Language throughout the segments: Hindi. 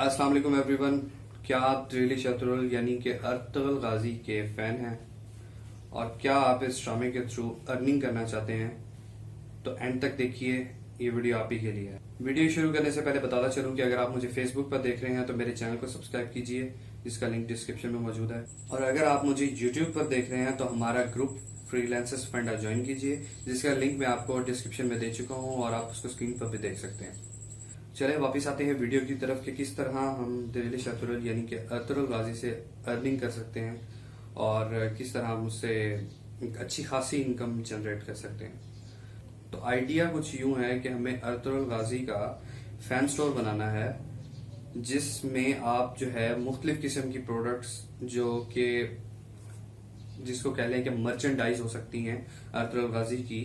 अस्सलाम वालेकुम एवरीवन। क्या आप ड्रेली शतरुल यानी कि अर्तुगरुल गाजी के फैन हैं और क्या आप इस ड्रामे के थ्रू अर्निंग करना चाहते हैं? तो एंड तक देखिए, ये वीडियो आप ही के लिए है। वीडियो शुरू करने से पहले बताता चलूं कि अगर आप मुझे फेसबुक पर देख रहे हैं तो मेरे चैनल को सब्सक्राइब कीजिए, जिसका लिंक डिस्क्रिप्शन में मौजूद है। और अगर आप मुझे यूट्यूब पर देख रहे हैं तो हमारा ग्रुप फ्रीलांसर्स फंडा ज्वाइन कीजिए, जिसका लिंक मैं आपको डिस्क्रिप्शन में दे चुका हूँ और आप उसको स्क्रीन पर भी देख सकते हैं। चले वापस आते हैं वीडियो की तरफ कि किस तरह हम ड्रेली शतरुल यानी कि अर्तुगरुल गाजी से अर्निंग कर सकते हैं और किस तरह हम उससे एक अच्छी खासी इनकम जनरेट कर सकते हैं। तो आइडिया कुछ यूं है कि हमें अर्तुगरुल गाजी का फैन स्टोर बनाना है, जिसमें आप जो है मुख्तलिफ किस्म की प्रोडक्ट्स जो कि जिसको कह लें कि मर्चेंडाइज हो सकती हैं, अर्तुगरुल गाजी की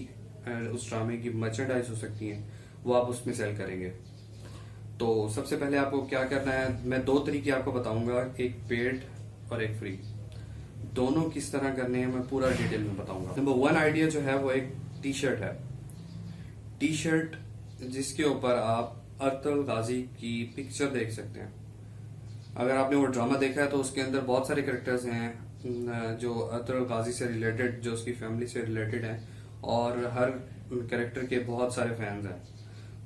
उस ड्रामे की मर्चेंडाइज हो सकती हैं, वो आप उसमें सेल करेंगे। तो सबसे पहले आपको क्या करना है, मैं दो तरीके आपको बताऊंगा, एक पेड और एक फ्री। दोनों किस तरह करने हैं मैं पूरा डिटेल में बताऊंगा। नंबर वन आइडिया जो है वो एक टी शर्ट है। टी शर्ट जिसके ऊपर आप अर्तुगरुल गाजी की पिक्चर देख सकते हैं। अगर आपने वो ड्रामा देखा है तो उसके अंदर बहुत सारे कैरेक्टर्स हैं जो अर्तुगरुल गाजी से रिलेटेड, जो उसकी फैमिली से रिलेटेड हैं, और हर कैरेक्टर के बहुत सारे फैंस हैं।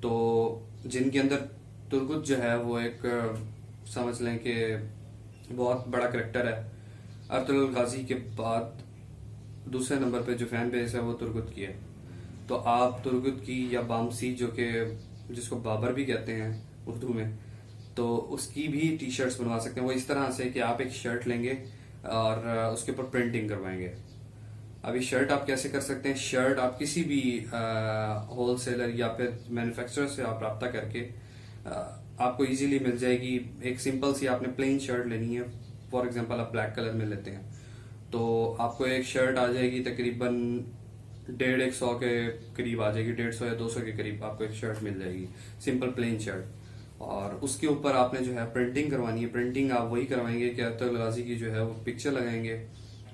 तो जिनके अंदर तुर्गुत जो है वो एक समझ लें कि बहुत बड़ा करेक्टर है। अर्तुगरुल गाजी के बाद दूसरे नंबर पे जो फैन बेस है वो तुर्गुत की है। तो आप तुर्गुत की या बामसी, जो कि जिसको बाबर भी कहते हैं उर्दू में, तो उसकी भी टी शर्ट्स बनवा सकते हैं। वो इस तरह से कि आप एक शर्ट लेंगे और उसके ऊपर प्रिंटिंग करवाएंगे। अभी शर्ट आप कैसे कर सकते हैं? शर्ट आप किसी भी होलसेलर या फिर मैन्युफैक्चरर से आप रब्ता करके आपको इजीली मिल जाएगी। एक सिंपल सी आपने प्लेन शर्ट लेनी है, फॉर एग्जांपल आप ब्लैक कलर में लेते हैं तो आपको एक शर्ट आ जाएगी तकरीबन 150 के करीब आ जाएगी, 150 या 200 के करीब आपको एक शर्ट मिल जाएगी, सिंपल प्लेन शर्ट। और उसके ऊपर आपने जो है प्रिंटिंग करवानी है। प्रिंटिंग आप वही करवाएंगे कि अर्तुगरुल गाजी की जो है वो पिक्चर लगाएंगे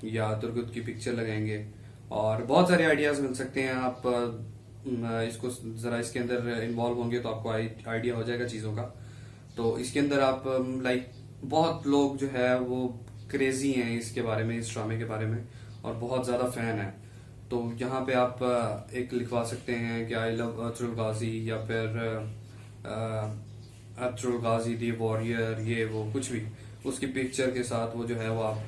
या तुर्गुत की पिक्चर लगाएंगे। और बहुत सारे आइडियाज मिल सकते हैं। आप इसको जरा इसके अंदर इन्वॉल्व होंगे तो आपको आइडिया हो जाएगा चीजों का। तो इसके अंदर आप लाइक बहुत लोग जो है वो क्रेजी हैं इसके बारे में, इस ड्रामे के बारे में, और बहुत ज्यादा फैन है। तो यहाँ पे आप एक लिखवा सकते हैं कि आई लव अर्तुगरुल गाजी, या फिर अर्तुगरुल गाजी दी वॉरियर, ये वो कुछ भी उसकी पिक्चर के साथ वो जो है वो आप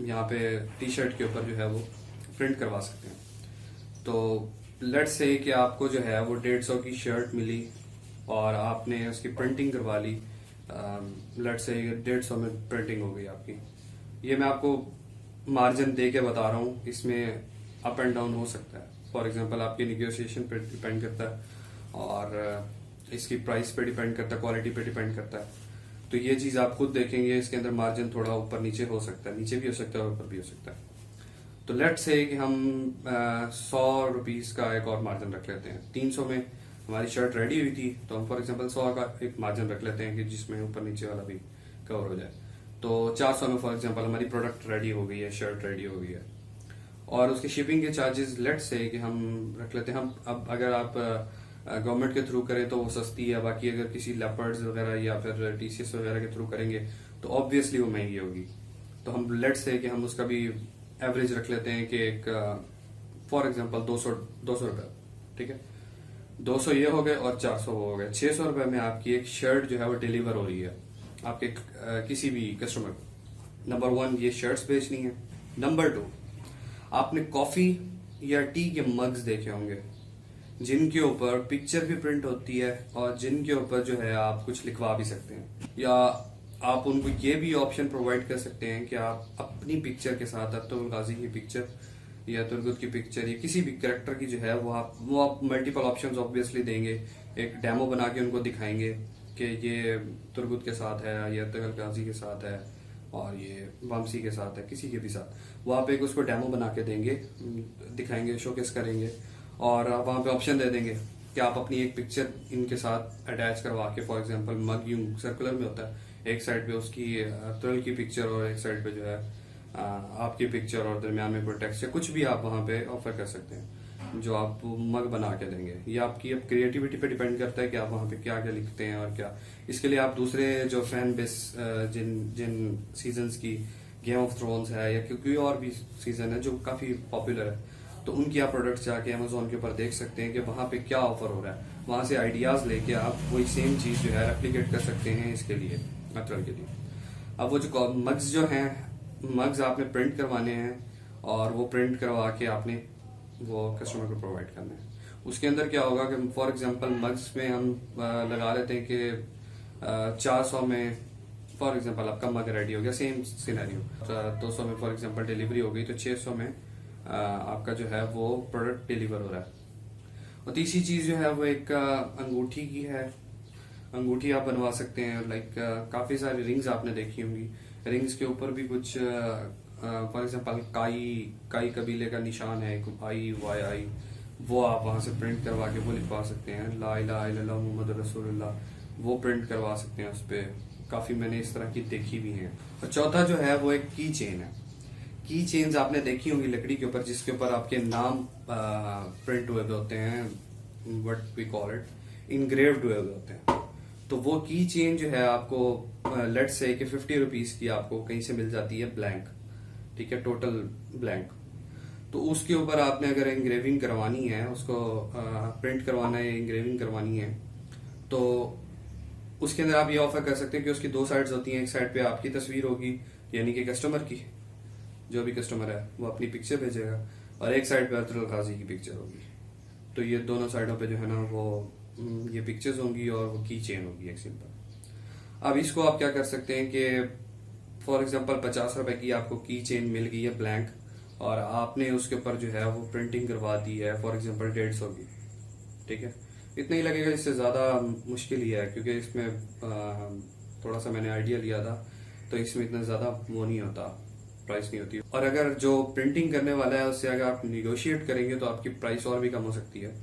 यहाँ पे टी शर्ट के ऊपर जो है वो प्रिंट करवा सकते हैं। तो लेट्स से कि आपको जो है वो 150 की शर्ट मिली और आपने उसकी प्रिंटिंग करवा ली। लेट्स से 150 में प्रिंटिंग हो गई आपकी। ये मैं आपको मार्जिन दे के बता रहा हूँ, इसमें अप एंड डाउन हो सकता है। फॉर एग्जांपल आपकी निगोशिएशन पे डिपेंड करता है और इसकी प्राइस पे डिपेंड करता है, क्वालिटी पे डिपेंड करता है। तो ये चीज आप खुद देखेंगे, इसके अंदर मार्जिन थोड़ा ऊपर नीचे हो सकता है, नीचे भी हो सकता है, ऊपर भी हो सकता है। तो लेट्स से कि हम 100 रुपीज का एक और मार्जिन रख लेते हैं। 300 में हमारी शर्ट रेडी हुई थी तो हम फॉर एग्जांपल 100 का एक मार्जिन रख लेते हैं कि जिसमें ऊपर नीचे वाला भी कवर हो जाए। तो 400 में फॉर एग्जांपल हमारी प्रोडक्ट रेडी हो गई है, शर्ट रेडी हो गई है, और उसके शिपिंग के चार्जेस लेट्स से कि हम रख लेते हैं। हम अब अगर आप गवर्नमेंट के थ्रू करें तो वो सस्ती है, बाकी अगर किसी लेपर्ड्स वगैरह या फिर टीसीएस वगैरह के थ्रू करेंगे तो ऑब्वियसली वो महंगी होगी। तो हम लेट्स से कि हम उसका भी एवरेज रख लेते हैं कि एक फॉर एग्जांपल 200 रुपए, ठीक है। 200 ये हो गए और 400 वो हो गए। 600 रुपए में आपकी एक शर्ट जो है वो डिलीवर हो रही है आपके किसी भी कस्टमर को। नंबर 1 ये शर्ट्स बेचनी है। नंबर 2, आपने कॉफी या टी के मग्स देखे होंगे जिनके ऊपर पिक्चर भी प्रिंट होती है और जिनके ऊपर जो है आप कुछ लिखवा भी सकते हैं, या आप उनको ये भी ऑप्शन प्रोवाइड कर सकते हैं कि आप अपनी पिक्चर के साथ अर्तुगरुल गाजी की पिक्चर या तुर्गुत की पिक्चर या किसी भी कैरेक्टर की जो है वो आप मल्टीपल ऑप्शंस ऑब्वियसली देंगे। एक डेमो बना के उनको दिखाएंगे कि ये तुर्गुत के साथ है, ये अर्तुगरुल गाजी के साथ है, और ये वामसी के साथ है, किसी के भी साथ। वो आप एक उसको डेमो बना के देंगे, दिखाएंगे, शोकेस करेंगे, और आप वहां पे ऑप्शन दे देंगे कि आप अपनी एक पिक्चर इनके साथ अटैच करवा के, फॉर एग्जांपल मग यूं सर्कुलर में होता है, एक साइड पे उसकी अर्तुगरुल की पिक्चर और एक साइड पे जो है आपकी पिक्चर, और दरमियान में कोई टेक्स्ट या कुछ भी आप वहां पे ऑफर कर सकते हैं। जो आप मग बना के देंगे। ये आपकी अब क्रिएटिविटी पे डिपेंड करता है कि आप वहाँ पे क्या क्या लिखते हैं और क्या। इसके लिए आप दूसरे जो फैन बेस जिन जिन सीजन्स की गेम ऑफ थ्रोन्स है या कोई और भी सीजन है जो काफी पॉपुलर है, तो उनकी आप प्रोडक्ट्स जाके अमेजोन के ऊपर देख सकते हैं कि वहाँ पे क्या ऑफर हो रहा है। वहां से आइडियाज लेके आप वही सेम चीज जो है रेप्लिकेट कर सकते हैं इसके लिए, अतरल के लिए। अब वो जो मग्स जो हैं, मग्स आपने प्रिंट करवाने हैं और वो प्रिंट करवा के आपने वो कस्टमर को प्रोवाइड करना है। उसके अंदर क्या होगा कि फॉर एग्जांपल मग्स में हम लगा लेते हैं कि 400 में फॉर एग्जांपल आपका मग रेडी हो गया, सेम सिनेरियो 200 में फॉर एग्जांपल डिलीवरी हो गई, तो 600 में आपका जो है वो प्रोडक्ट डिलीवर हो रहा है। और तीसरी चीज जो है वो एक अंगूठी की है। अंगूठी आप बनवा सकते हैं, लाइक काफी सारी रिंग्स आपने देखी होंगी, रिंग्स के ऊपर भी कुछ फॉर एग्जांपल काई कबीले का निशान है, IYI, वो आप वहां से प्रिंट करवा के वो लिखवा सकते हैं, ला इलाहा इल्लल्लाह मुहम्मद रसूलुल्लाह, वो प्रिंट करवा सकते हैं उस पर। काफी मैंने इस तरह की देखी भी है। और चौथा जो है वो एक की चेन है। की चेन्स आपने देखी होंगी लकड़ी के ऊपर, जिसके ऊपर आपके नाम प्रिंट हुए होते हैं, what we call it, engraved हुए होते हैं। तो वो की चेन जो है आपको लेट से कि 50 रुपीज की आपको कहीं से मिल जाती है ब्लैंक, ठीक है, टोटल ब्लैंक। तो उसके ऊपर आपने अगर इंग्रेविंग करवानी है, उसको प्रिंट करवाना है, इंग्रेविंग करवानी है, तो उसके अंदर आप ये ऑफर कर सकते हैं कि उसकी 2 साइड्स होती हैं। एक साइड पे आपकी तस्वीर होगी, यानी कि कस्टमर की, जो भी कस्टमर है वो अपनी पिक्चर भेजेगा, और एक साइड पे अतरल गाजी की पिक्चर होगी। तो ये दोनों साइडों पे जो है ना वो ये पिक्चर्स होंगी और वो की चेन होगी एक सिंपल। अब इसको आप क्या कर सकते हैं कि फॉर एग्जांपल 50 रुपए की आपको की चेन मिल गई है ब्लैंक, और आपने उसके ऊपर जो है वो प्रिंटिंग करवा दी है फॉर एग्जांपल 150 की, ठीक है, इतना ही लगेगा। इससे ज्यादा मुश्किल ही है, क्योंकि इसमें थोड़ा सा मैंने आइडिया लिया था, तो इसमें इतना ज्यादा वो नहीं होता, प्राइस नहीं होती। और अगर जो प्रिंटिंग करने वाला है उससे अगर आप निगोशिएट करेंगे तो आपकी प्राइस और भी कम हो सकती है।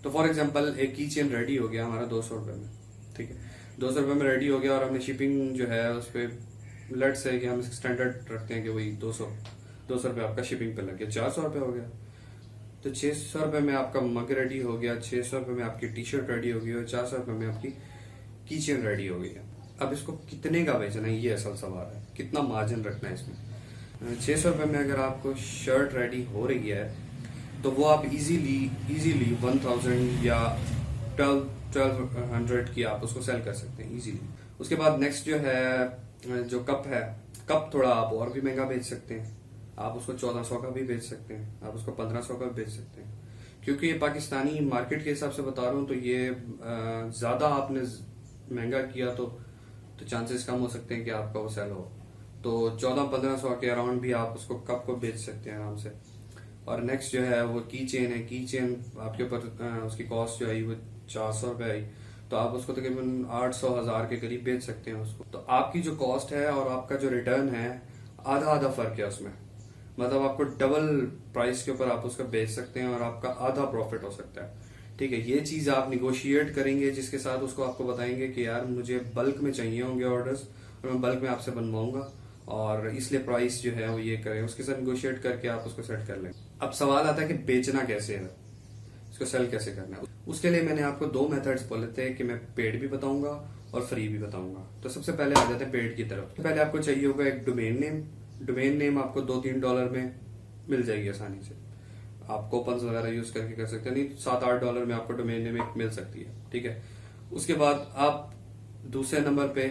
तो फॉर एग्जांपल एक की चेन रेडी हो गया हमारा 200 रुपए में, ठीक है, 200 रुपए में रेडी हो गया, और हमने शिपिंग जो है उस पर लेट से कि हम स्टैंडर्ड रखते हैं कि वही 200 रुपए आपका शिपिंग पे लग गया, 400 रुपए हो गया। तो 600 रुपए में आपका मग रेडी हो गया, 600 रुपए में आपकी टी शर्ट रेडी हो गई, और 400 रुपए में आपकी की चेन रेडी हो गई है। अब इसको कितने का बेचना है, ये असल सवाल है, कितना मार्जिन रखना है इसमें। 600 रुपए में अगर आपको शर्ट रेडी हो रही है तो वो आप इजीली 1000 या 1200 की आप उसको सेल कर सकते हैं इजीली। उसके बाद नेक्स्ट जो है जो कप है, कप थोड़ा आप और भी महंगा बेच सकते हैं, आप उसको 1400 का भी बेच सकते हैं, आप उसको 1500 का भी बेच सकते हैं। क्योंकि ये पाकिस्तानी मार्केट के हिसाब से बता रहा हूँ, तो ये ज्यादा आपने महंगा किया तो चांसेस कम हो सकते हैं कि आपका वो सेल हो। तो 1400-1500 के अराउंड भी आप उसको कप को बेच सकते हैं आराम से। और नेक्स्ट जो है वो की चेन है। की चेन आपके ऊपर उसकी कॉस्ट जो आई वो 400 रुपए आई, तो आप उसको तकरीबन 800-1000 के करीब बेच सकते हैं उसको। तो आपकी जो कॉस्ट है और आपका जो रिटर्न है, आधा आधा फर्क है उसमें, मतलब आपको डबल प्राइस के ऊपर आप उसका बेच सकते हैं और आपका आधा प्रॉफिट हो सकता है, ठीक है। ये चीज आप निगोशिएट करेंगे, जिसके साथ उसको आपको बताएंगे कि यार मुझे बल्क में चाहिए होंगे ऑर्डर्स और मैं बल्क में आपसे बनवाऊंगा, और इसलिए प्राइस जो है वो ये करें, उसके साथ निगोशिएट करके आप उसको सेट कर लें। अब सवाल आता है कि बेचना कैसे है, इसको सेल कैसे करना है। उसके लिए मैंने आपको 2 मेथड्स बोले थे कि मैं पेड भी बताऊंगा और फ्री भी बताऊंगा। तो सबसे पहले आ जाते हैं पेड की तरफ। तो पहले आपको चाहिए होगा एक डोमेन नेम। डोमेन नेम आपको $2-3 में मिल जाएगी आसानी से, आप कूपन्स वगैरह यूज करके कर सकते हैं, नहीं $7-8 में आपको डोमेन नेम मिल सकती है, ठीक है। उसके बाद आप दूसरे नंबर पे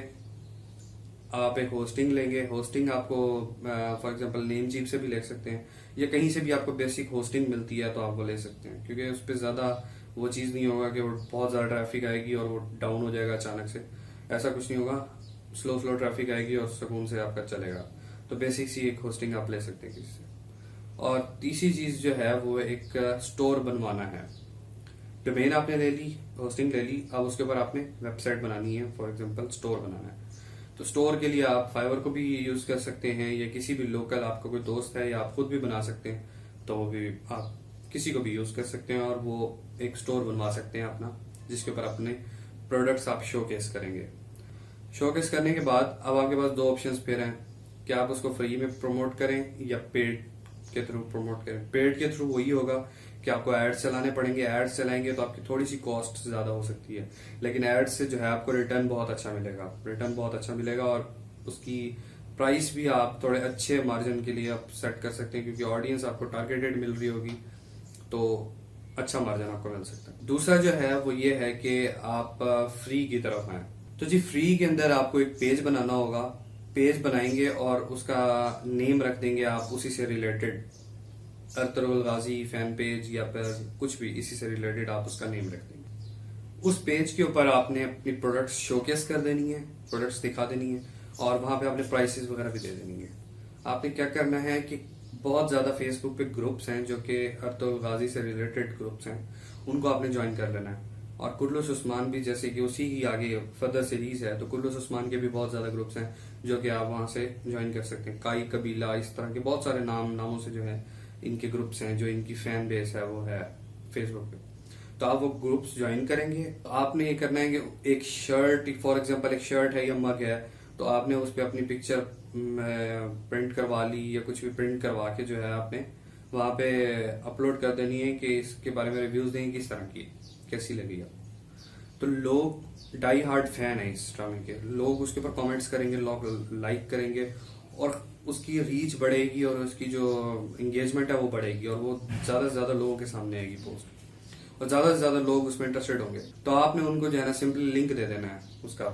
आप एक होस्टिंग लेंगे। होस्टिंग आपको फॉर एग्जांपल नेमजीप से भी ले सकते हैं, या कहीं से भी आपको बेसिक होस्टिंग मिलती है तो आप वो ले सकते हैं, क्योंकि उस पर ज्यादा वो चीज नहीं होगा कि वो बहुत ज्यादा ट्रैफिक आएगी और वो डाउन हो जाएगा अचानक से, ऐसा कुछ नहीं होगा। स्लो ट्रैफिक आएगी और सुकून से आपका चलेगा। तो बेसिक सी एक होस्टिंग आप ले सकते हैं किसी से। और तीसरी चीज जो है वो एक स्टोर बनवाना है। डोमेन आपने ले ली, होस्टिंग ले ली, अब उसके ऊपर आपने वेबसाइट बनानी है, फॉर एग्जांपल स्टोर बनाना है। तो स्टोर के लिए आप फाइवर को भी यूज कर सकते हैं, या किसी भी लोकल आपका कोई दोस्त है, या आप खुद भी बना सकते हैं, तो वो भी आप किसी को भी यूज कर सकते हैं और वो एक स्टोर बनवा सकते हैं अपना, जिसके ऊपर अपने प्रोडक्ट्स आप शोकेस करेंगे। शोकेस करने के बाद अब आपके पास 2 ऑप्शंस फिर हैं कि आप उसको फ्री में प्रमोट करें या पेड के थ्रू प्रमोट करें। पेड के थ्रू वही होगा कि आपको एड्स चलाने पड़ेंगे। एड्स चलाएंगे तो आपकी थोड़ी सी कॉस्ट ज्यादा हो सकती है, लेकिन एड्स से जो है आपको रिटर्न बहुत अच्छा मिलेगा, रिटर्न बहुत अच्छा मिलेगा। और उसकी प्राइस भी आप थोड़े अच्छे मार्जिन के लिए आप सेट कर सकते हैं, क्योंकि ऑडियंस आपको टारगेटेड मिल रही होगी, तो अच्छा मार्जिन आपको मिल सकता है। दूसरा जो है वो ये है कि आप फ्री की तरफ आए। तो जी फ्री के अंदर आपको एक पेज बनाना होगा। पेज बनाएंगे और उसका नेम रख देंगे आप उसी से रिलेटेड, अर्तुगरुल गाजी फैन पेज या फिर कुछ भी इसी से रिलेटेड आप उसका नेम रख देंगे। उस पेज के ऊपर आपने अपनी प्रोडक्ट्स शोकेस कर देनी है, प्रोडक्ट्स दिखा देनी है, और वहां पे आपने प्राइसेस वगैरह भी दे देनी है। आपने क्या करना है कि बहुत ज्यादा फेसबुक पे ग्रुप्स हैं जो कि अर्तुगरुल गाजी से रिलेटेड ग्रुप्स हैं, उनको आपने ज्वाइन कर लेना है। और कुल्लूस उस्मान भी, जैसे कि उसी ही आगे फर्दर सीरीज है, तो कुल्लूस उस्मान के भी बहुत ज्यादा ग्रुप्स हैं जो कि आप वहां से ज्वाइन कर सकते हैं। काई कबीला, इस तरह के बहुत सारे नामों से जो है इनके ग्रुप्स हैं, जो इनकी फैन बेस है वो है फेसबुक पे। तो आप वो ग्रुप्स ज्वाइन करेंगे। तो आपने ये करना है कि एक शर्ट, फॉर एग्जांपल एक शर्ट है या मग है, तो आपने उस पर अपनी पिक्चर प्रिंट करवा ली या कुछ भी प्रिंट करवा के जो है आपने वहां पे अपलोड कर देनी है कि इसके बारे में रिव्यूज देंगे किस तरह की, कैसी लगी आपको। तो लोग डाई हार्ड फैन है इस ड्रामे के, लोग उसके ऊपर कमेंट्स करेंगे, लोग लाइक करेंगे, और उसकी रीच बढ़ेगी और उसकी जो एंगेजमेंट है वो बढ़ेगी, और वो ज्यादा से ज्यादा लोगों के सामने आएगी पोस्ट, और ज्यादा से ज्यादा लोग उसमें इंटरेस्टेड होंगे। तो आपने उनको जो है ना सिंपली लिंक दे देना है, उसका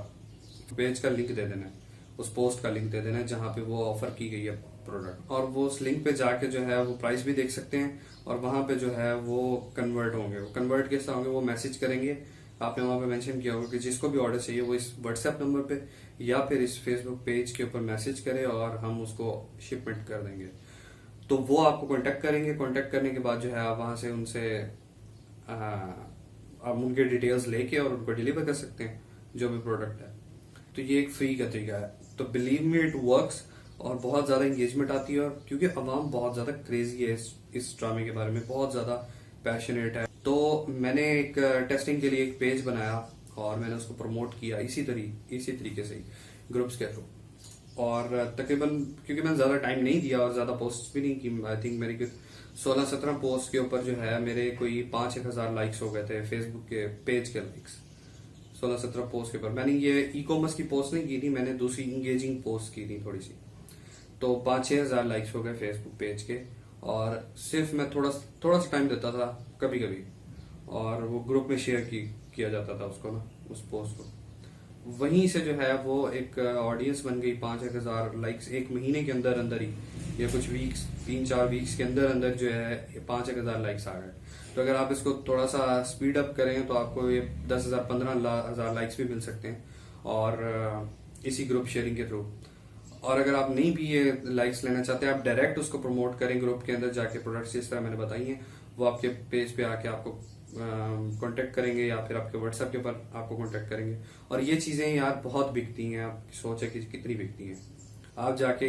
पेज का लिंक दे देना है, उस पोस्ट का लिंक दे देना है जहां पे वो ऑफर की गई है प्रोडक्ट, और वो उस लिंक पे जाके जो है वो प्राइस भी देख सकते हैं, और वहां पे जो है वो कन्वर्ट होंगे। वो कन्वर्ट कैसे होंगे, वो मैसेज करेंगे, आपने वहां पे मेंशन किया होगा कि जिसको भी ऑर्डर चाहिए वो इस व्हाट्सएप नंबर पे या फिर इस फेसबुक पेज के ऊपर मैसेज करे और हम उसको शिपमेंट कर देंगे। तो वो आपको कांटेक्ट करेंगे। कांटेक्ट करने के बाद जो है आप वहां से उनसे आप उनके डिटेल्स लेके और उनको डिलीवर कर सकते हैं जो भी प्रोडक्ट है। तो ये एक फ्री का तरीका है। तो बिलीव मी इट वर्क्स, और बहुत ज्यादा एंगेजमेंट आती है, और क्योंकि अवाम बहुत ज्यादा क्रेजी है इस ड्रामे के बारे में, बहुत ज्यादा पैशनेट है। तो मैंने एक टेस्टिंग के लिए एक पेज बनाया और मैंने उसको प्रमोट किया इसी तरीके से ही ग्रुप्स के थ्रू। और तकरीबन क्योंकि मैंने ज्यादा टाइम नहीं दिया और ज्यादा पोस्ट भी नहीं की, आई थिंक मेरी 16-17 पोस्ट के ऊपर जो है मेरे कोई 5-1 हजार लाइक्स हो गए थे फेसबुक के पेज के लाइक्स। 16-17 पोस्ट के ऊपर मैंने ये ई कॉमर्स की पोस्ट नहीं की थी, मैंने दूसरी इंगेजिंग पोस्ट की थी थोड़ी सी। तो 5-6 हजार लाइक्स हो गए फेसबुक पेज के, और सिर्फ मैं थोड़ा सा टाइम देता था कभी कभी, और वो ग्रुप में शेयर किया जाता था उसको ना, उस पोस्ट को। वहीं से जो है वो एक ऑडियंस बन गई। 5-1 हजार लाइक्स एक महीने के अंदर अंदर ही, या कुछ वीक्स, 3-4 वीक्स के अंदर अंदर जो है 5-1 हजार लाइक्स आ गए। तो अगर आप इसको थोड़ा सा स्पीड अप करें तो आपको ये 10,000-15,000 लाइक्स भी मिल सकते हैं, और इसी ग्रुप शेयरिंग के थ्रू। और अगर आप नहीं भी ये लाइक्स लेना चाहते, आप डायरेक्ट उसको प्रमोट करें ग्रुप के अंदर जाके, प्रोडक्ट्स जिस तरह मैंने बताई हैं वो आपके पेज पे आके आपको कांटेक्ट करेंगे या फिर आपके व्हाट्सएप के ऊपर आपको कांटेक्ट करेंगे। और ये चीजें यार बहुत बिकती हैं, आप सोचे कि कितनी बिकती हैं। आप जाके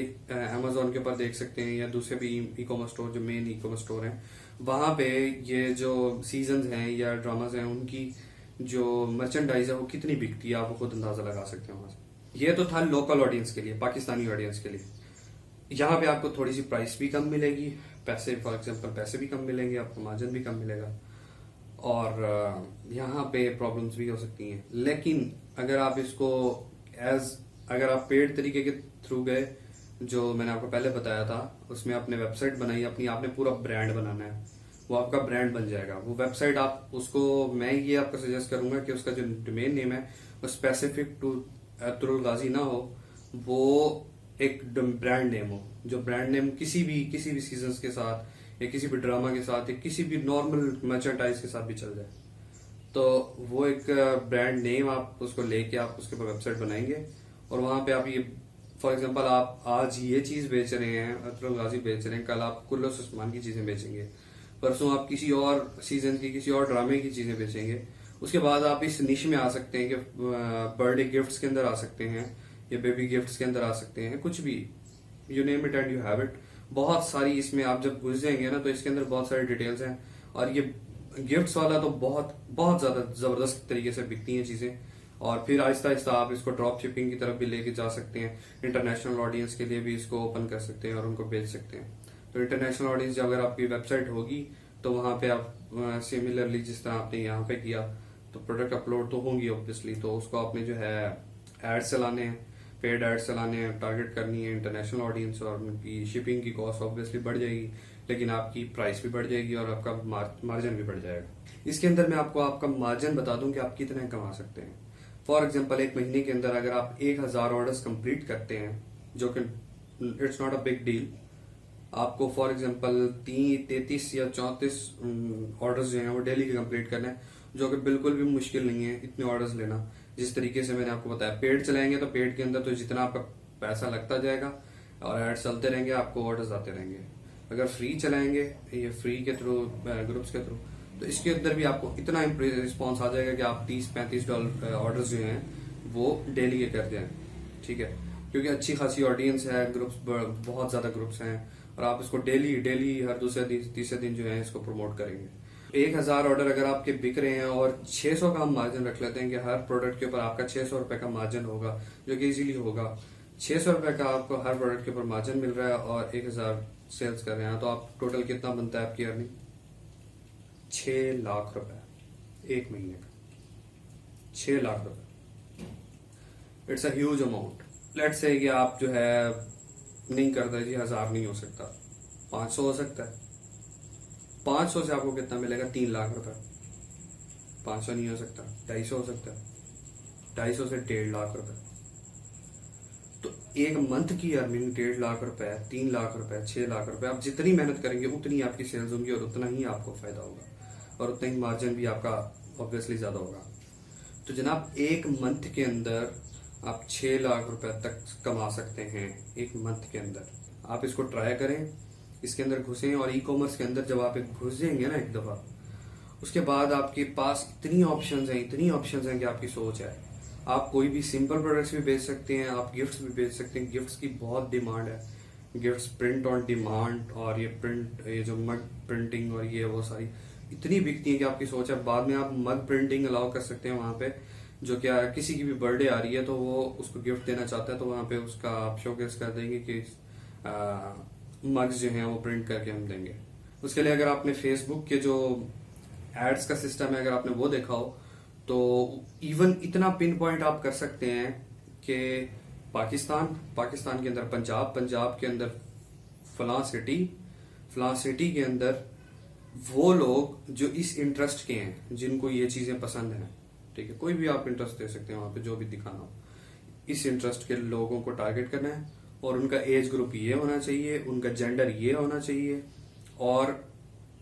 अमेजोन के ऊपर देख सकते हैं या दूसरे भी ई कॉमर्स स्टोर, जो मेन ई कॉमर्स स्टोर हैं, वहां पे ये जो सीजन हैं या ड्रामाज हैं उनकी जो मर्चेंडाइज है वो कितनी बिकती है, आप खुद अंदाजा लगा सकते हैं वहां से। ये तो था लोकल ऑडियंस के लिए, पाकिस्तानी ऑडियंस के लिए। यहाँ पे आपको थोड़ी सी प्राइस भी कम मिलेगी, पैसे फॉर एग्जाम्पल पैसे भी कम मिलेंगे, आपको मार्जिन भी कम मिलेगा, और यहाँ पे प्रॉब्लम्स भी हो सकती हैं। लेकिन अगर आप इसको अगर आप पेड तरीके के थ्रू गए, जो मैंने आपको पहले बताया था, उसमें आपने वेबसाइट बनाई अपनी, आपने पूरा ब्रांड बनाना है, वो आपका ब्रांड बन जाएगा। वो वेबसाइट आप उसको, मैं ये आपको सजेस्ट करूंगा कि उसका जो डोमेन नेम है वो स्पेसिफिक टू अर्तुगरुल गाजी ना हो, वो एक ब्रांड नेम हो, जो ब्रांड नेम किसी भी सीजन के साथ या किसी भी ड्रामा के साथ या किसी भी नॉर्मल मर्चेंडाइज के साथ भी चल जाए। तो वो एक ब्रांड नेम आप उसको लेके आप उसके ऊपर वेबसाइट बनाएंगे, और वहां पे आप ये फॉर एग्जांपल आप आज ये चीज बेच रहे हैं, अर्तुगरुल गाजी बेच रहे हैं, कल आप कुल्लूस उस्मान की चीजें बेचेंगे, परसों आप किसी और सीजन की किसी और ड्रामे की चीजें बेचेंगे। उसके बाद आप इस निश में आ सकते हैं कि बर्थडे गिफ्ट्स के अंदर आ सकते हैं या बेबी गिफ्ट्स के अंदर आ सकते हैं, कुछ भी, you name it and you have it. बहुत सारी इसमें आप जब घुस जाएंगे ना तो इसके अंदर बहुत सारी डिटेल्स हैं, और ये गिफ्ट्स वाला तो बहुत बहुत ज्यादा जबरदस्त तरीके से बिकती हैं चीजें। और फिर आहिस्ता आहिस्ता आप इसको ड्रॉप शिपिंग की तरफ भी लेके जा सकते हैं, इंटरनेशनल ऑडियंस के लिए भी इसको ओपन कर सकते हैं और उनको बेच सकते हैं। तो इंटरनेशनल ऑडियंस जब अगर आपकी वेबसाइट होगी तो वहां पे आप सिमिलरली जिस तरह आपने यहाँ पे किया तो प्रोडक्ट अपलोड तो होंगी ऑब्वियसली, तो उसको आपने जो है एड्स चलाने हैं, पेड एड्स चलाने हैं, टारगेट करनी है इंटरनेशनल ऑडियंस, और उनकी शिपिंग की कॉस्ट ऑब्वियसली बढ़ जाएगी, लेकिन आपकी प्राइस भी बढ़ जाएगी और आपका मार्जिन भी बढ़ जाएगा। इसके अंदर मैं आपको आपका मार्जिन बता दूं कि आप कितने कमा सकते हैं। फॉर एग्जाम्पल, एक महीने के अंदर अगर आप 1000 ऑर्डर्स कंप्लीट करते हैं, जो कि it's not a big deal, आपको फॉर एग्जांपल 33 या 34 ऑर्डर्स जो हैं वो डेली के कंप्लीट करने हैं, जो कि बिल्कुल भी मुश्किल नहीं है इतने ऑर्डर्स लेना। जिस तरीके से मैंने आपको बताया, पेड चलाएंगे तो पेड के अंदर तो जितना आपका पैसा लगता जाएगा और एड चलते रहेंगे, आपको ऑर्डर्स आते रहेंगे। अगर फ्री चलाएंगे, ये फ्री के थ्रू, ग्रुप्स के थ्रू, तो इसके अंदर भी आपको इतना रिस्पॉन्स आ जाएगा कि आप 30-35 डॉलर ऑर्डर्स जो हैं वो डेली के कर जाएं। ठीक है, क्योंकि अच्छी खासी ऑडियंस है, ग्रुप्स बहुत ज्यादा ग्रुप्स हैं, और आप इसको डेली हर दूसरे दिन तीसरे दिन जो है इसको प्रमोट करेंगे। 1000 ऑर्डर अगर आपके बिक रहे हैं और 600 का हम मार्जिन रख लेते हैं कि हर प्रोडक्ट के ऊपर आपका 600 रुपए का मार्जिन होगा, जो कि इजीली होगा। 600 रुपए का आपको हर प्रोडक्ट के ऊपर मार्जिन मिल रहा है और 1000 सेल्स कर रहे हैं, तो आप टोटल कितना बनता है आपकी अर्निंग? 6 लाख रुपए एक महीने का। 6 लाख रुपए, it's a huge amount. Let's say कि आप जो है नहीं करते जी, 1000 नहीं हो सकता, 500 हो सकता है। 500 से आपको कितना मिलेगा? 3 लाख रुपए। 500 नहीं हो सकता, 250 हो सकता है। 250 से 1.5 लाख रुपए, तो एक मंथ की अर्निंग 1.5 लाख रुपए, 3 लाख रुपए, 6 लाख रुपए। आप जितनी मेहनत करेंगे उतनी आपकी सेल्स होंगी और उतना ही आपको फायदा होगा और उतना ही मार्जिन भी आपका ऑब्वियसली ज्यादा होगा। तो जनाब, एक मंथ के अंदर आप 6 लाख रुपए तक कमा सकते हैं एक मंथ के अंदर। आप इसको ट्राई करें, इसके अंदर घुसें, और ई कॉमर्स के अंदर जब आप घुस जाएंगे ना एक दफा, उसके बाद आपके पास इतनी ऑप्शंस हैं कि आपकी सोच है। आप कोई भी सिंपल प्रोडक्ट्स भी बेच सकते हैं, आप गिफ्ट्स भी बेच सकते हैं। गिफ्ट्स की बहुत डिमांड है, गिफ्ट्स प्रिंट ऑन डिमांड, और ये जो मग प्रिंटिंग और ये वो सारी इतनी बिकती है कि आपकी सोच है। बाद में आप मग प्रिंटिंग अलाउ कर सकते हैं वहां पे, जो क्या किसी की भी बर्थडे आ रही है तो वो उसको गिफ्ट देना चाहता है, तो वहां पे उसका आप शोकेस कर देंगे कि मग्स जो हैं वो प्रिंट करके हम देंगे। उसके लिए अगर आपने फेसबुक के जो एड्स का सिस्टम है, अगर आपने वो देखा हो, तो इवन इतना पिन पॉइंट आप कर सकते हैं कि पाकिस्तान के अंदर पंजाब के अंदर फलां सिटी के अंदर वो लोग जो इस इंटरेस्ट के हैं, जिनको ये चीजें पसंद हैं, ठीक है, कोई भी आप इंटरेस्ट दे सकते हैं वहां पे, जो भी दिखाना हो, इस इंटरेस्ट के लोगों को टारगेट करना है, और उनका एज ग्रुप ये होना चाहिए, उनका जेंडर ये होना चाहिए, और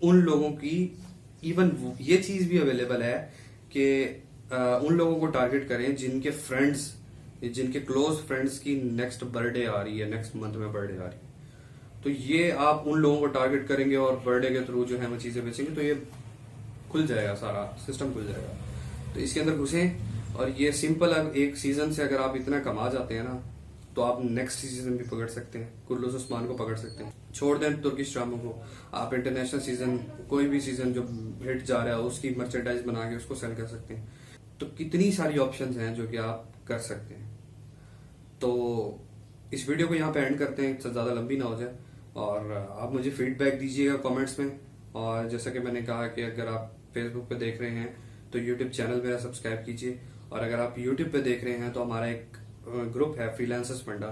उन लोगों की इवन ये चीज भी अवेलेबल है कि उन लोगों को टारगेट करें जिनके क्लोज फ्रेंड्स की नेक्स्ट बर्थडे आ रही है, नेक्स्ट मंथ में बर्थडे आ रही है। तो ये आप उन लोगों को टारगेट करेंगे और बर्थडे के थ्रू जो है वो चीजें बेचेंगे, तो ये खुल जाएगा, सारा सिस्टम खुल जाएगा। तो इसके अंदर घुसें, और ये सिंपल एक सीजन से अगर आप इतना कमा जाते हैं ना, तो आप नेक्स्ट सीजन भी पकड़ सकते हैं, कुर्लुस उस्मान को पकड़ सकते हैं। छोड़ दें तुर्किश ड्रामों को, आप इंटरनेशनल सीजन, कोई भी सीजन जो हिट जा रहा है उसकी मर्चेंडाइज बना के उसको सेल कर सकते हैं। तो कितनी सारी ऑप्शंस हैं जो कि आप कर सकते हैं। तो इस वीडियो को यहाँ पे एंड करते हैं, ज्यादा लंबी ना हो जाए, और आप मुझे फीडबैक दीजिएगा कमेंट्स में। और जैसा कि मैंने कहा कि अगर आप फेसबुक पे देख रहे हैं तो यूट्यूब चैनल मेरा सब्सक्राइब कीजिए, और अगर आप यूट्यूब पे देख रहे हैं तो हमारा एक ग्रुप है फ्रीलांसर्स फंडा,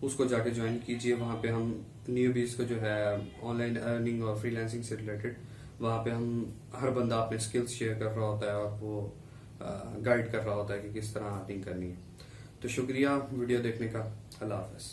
उसको जाके ज्वाइन कीजिए। वहां पे हम न्यूबीज को जो है ऑनलाइन अर्निंग और फ्रीलांसिंग से रिलेटेड, वहां पे हम हर बंदा अपने स्किल्स शेयर कर रहा होता है और वो गाइड कर रहा होता है कि किस तरह अर्निंग करनी है। तो शुक्रिया वीडियो देखने का। अल्लाह हाफ़िज़।